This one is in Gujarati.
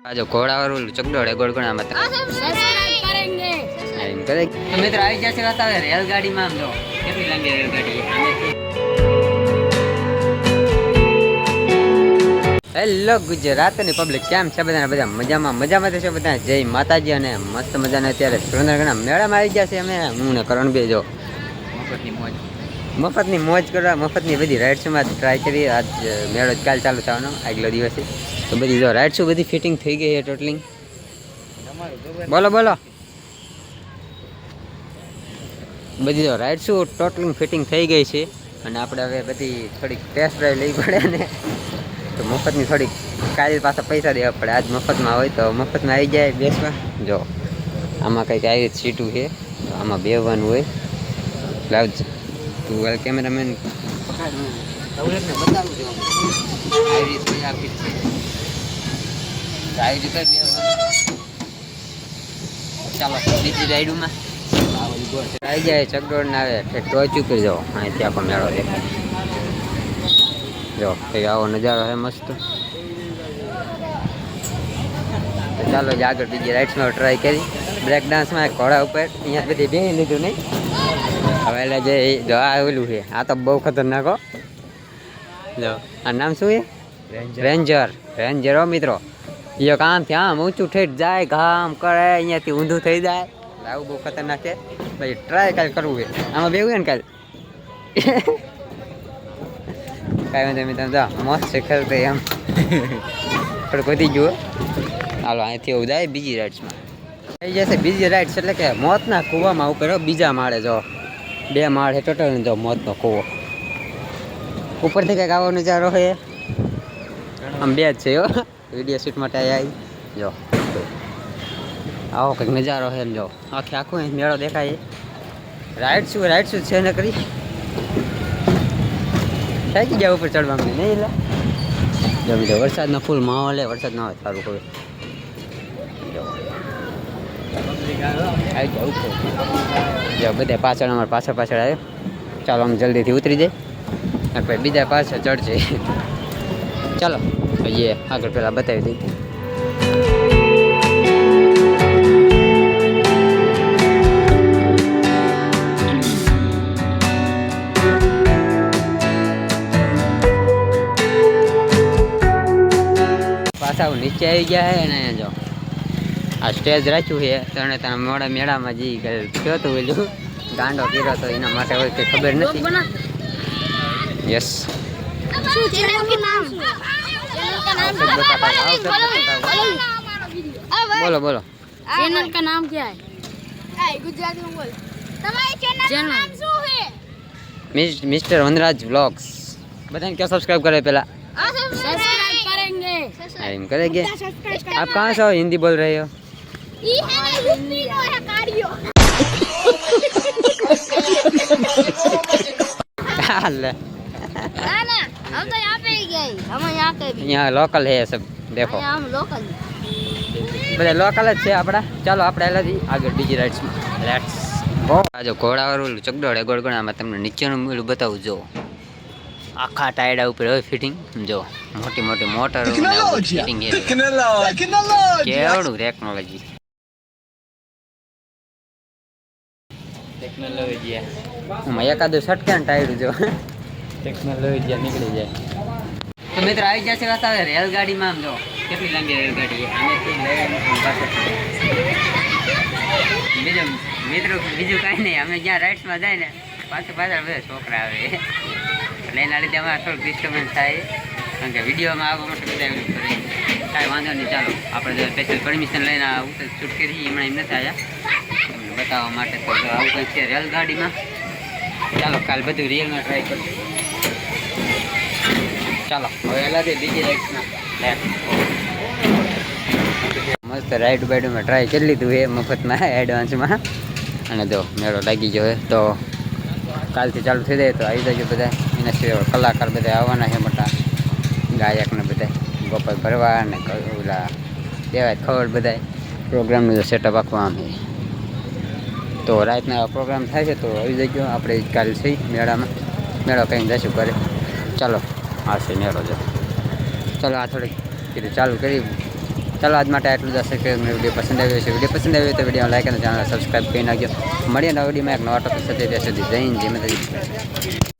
આ જો ઘોડાવાળું ચકડોળે ગોળગોળામાં સબસ્ક્રાઇબ કરેંગે એમ કરે તો મિત્રો આવી જશે વાત આવે રેલગાડીમાં આમ જો કેટલી લાંબી રેલગાડી હેલો ગુજરાતની પબ્લિક કેમ છે બધા મજામાં છે બધા જય માતાજી અને મસ્ત મજાને અત્યારે સુરેન્દ્રનગરના મેળામાં આવી ગયા છે અમે હું ને કરણ બે જો મફતની મોજ કરવા મફતની બધી રાઇડ્સમાં ટ્રાય કરી આજ મેળો કાલ ચાલુ થવાનો આગલો દિવસે તો બધી જો રાઇડ્સો બધી ફિટિંગ થઈ ગઈ છે ટોટલિંગ બોલો બધી જો રાઇડ્સો ટોટલિંગ ફિટિંગ થઈ ગઈ છે અને આપણે હવે બધી થોડીક ટેસ્ટ ડ્રાઈવ લઈ પડે ને તો મફતની થોડીક કાલે પાછા પૈસા દેવા પડે આજ મફતમાં હોય તો મફતમાં આવી જાય બેસવા જો આમાં કંઈક આવી સીટું છે આમાં બેવાનું હોય લાવજ તું કેમેરામેન બતાવું ચાલો બીજી રાઈડમાં આવી જાય ચકડોળ ના આવે ટોચ ઉપર જાઓ અહીંથી આખો મેળો દેખાય જો કંઈ આવો નજારો છે મસ્ત તો ચાલો જ આગળ બીજી રાઇડ્સમાં ટ્રાય કરી બ્રેક ડાન્સમાં ઘોડા ઉપર અહીંયા બધી બેસી લીધું નહીં હવે એટલે જે જો આ ઓલું છે આ તો બહુ ખતરનાક હો જો આ નામ શું છે રેન્જર હો મિત્રો એ કામ થી આમ ઊંચું ઠેઠ જાય ઘામ કરે અહીંયાથી ઊંધું થઈ જાય આવું બહુ ખતરનાક છે પછી ટ્રાય કાલે કરવું છે આમાં બેવું ને કાલે કાંઈ વાંધો મિત્રો જા મસ્ત શીખર એમ થોડુંક વધી ગયું હાલો અહીંથી એવું જાય બીજી રાઇડ્સમાં થઈ જશે બીજી રાઇડ્સ એટલે કે મોતના કૂવામાં ઉપર બીજા માળે જો 2 માળ છે ટોટલ જો મોતનો કૂવો ઉપરથી કંઈક આવો નજારો છે આમ 2 જ છે હો વિડીયો શૂટ માટે આવી જો આવો કંઈક નજારો છે એમ જો આખું મેળો દેખાય રાઇડ શું છે ને કરી થાકી ગયા ઉપર ચડવામાં નહીં એટલે જો મિત્રો વરસાદનો ફૂલ માહોલ છે વરસાદ ના હોય સારું કહે જો બધા પાછળ અમારે પાછળ આવ્યો ચાલો આમ જલ્દીથી ઉતરી જાય પછી બીજા પાછળ ચડશે ચાલો એ આગળ પહેલાં બતાવી દઈએ પાછા નીચે આવી ગયા છે ને જો આ સ્ટેજ રાખ્યું છે તને મોડા મેળામાં જે થયો હતું પેલું ગાંડો કર્યો તો એના માટે હોય કંઈ ખબર નથી યસ બોલો चैनल का नाम क्या है गुजराती में बोल तुम्हारे चैनल का नाम શું है मिस्टर वनराज व्लॉग्स बताएं क्या सब्सक्राइब करे पहला सब्सक्राइब करेंगे हम करेंगे आप कहाँ से हो हिंदी बोल रहे हो ये है ना यूपी को है कार्डियो अल्लाह ना ना हम तो यहाँ पे ही गए हम यहाँ के भी यहाँ लोकल है सब देखो हम लोकल બધા લોકલ જ છે આપણા ચાલો આપણે એલાથી આગળ બીજી રાઇડ્સમાં લેટ્સ ગો આ જો ઘોડાવાળું ચકડોળે ગોળગોળામાં તમને નીચેનું મેળું બતાવું જો આખા ટાયડા ઉપર હોય ફિટિંગ જો મોટી મોટર ફિટિંગ કેવડું ટેકનોલોજી એમાં એકાદું સટકે ને ટાયડું જો ટેકનોલોજી નીકળી જાય તો મિત્રો આવી જશે વાત આવે રેલગાડીમાં આમ જો કેટલી લાંબી રેલગાડી બીજું કાંઈ નહીં અમે જ્યાં રાઇડ્સમાં જાય ને પાછળ બધા છોકરા આવે એટલે એના લીધે અમારે થોડુંક ડિસ્ટર્બન્સ થાય કારણ કે વિડીયોમાં આવવા માટે બધા એવું કરે કાંઈ વાંધો નહીં ચાલો આપણે જો સ્પેશિયલ પરમિશન લઈને શૂટ કરી હમણાં એમ નથી આવ્યા તમને બતાવવા માટે તો આવું કંઈક છે રેલગાડીમાં ચાલો કાલ બધું રિયલમાં ટ્રાય કરીશું ચાલો હવે એલાથી બીજી રાઇડ્સમાં મસ્ત રાઈડ બાઈડમાં ટ્રાય કરી લીધું એ મફતમાં એડવાન્સમાં અને જો મેળો લાગી ગયો તો કાલથી ચાલુ થઈ જાય તો આવી જજો બધા એના સિવાય કલાકાર બધા આવવાના છે મોટા ગાયકને બધા ગોપાલ ભરવા અને ઓલા દેવાય ખબર બધા પ્રોગ્રામનું જો સેટઅપ આપવામાં છે તો રાતના પ્રોગ્રામ થાય છે તો આવી જજો આપણે કાલ થઈ મેળામાં મેળો કંઈ જશું કરે ચાલો આવશે મેળો જો ચાલો આ થોડીક કીધું ચાલુ કરી ચાલો આજ માટે આટલું જ હશે કે મને વિડીયો પસંદ આવ્યો છે. વિડીયો પસંદ આવ્યો તો વિડીયો લાઈક અને ચેનલ સબસ્ક્રાઈબ કરી નાખજો. મળીએ નવા વિડીયોમાં એક નવા ટોપિક સાથે. ત્યાં સુધી જય હિન્દ, જય માતાજી.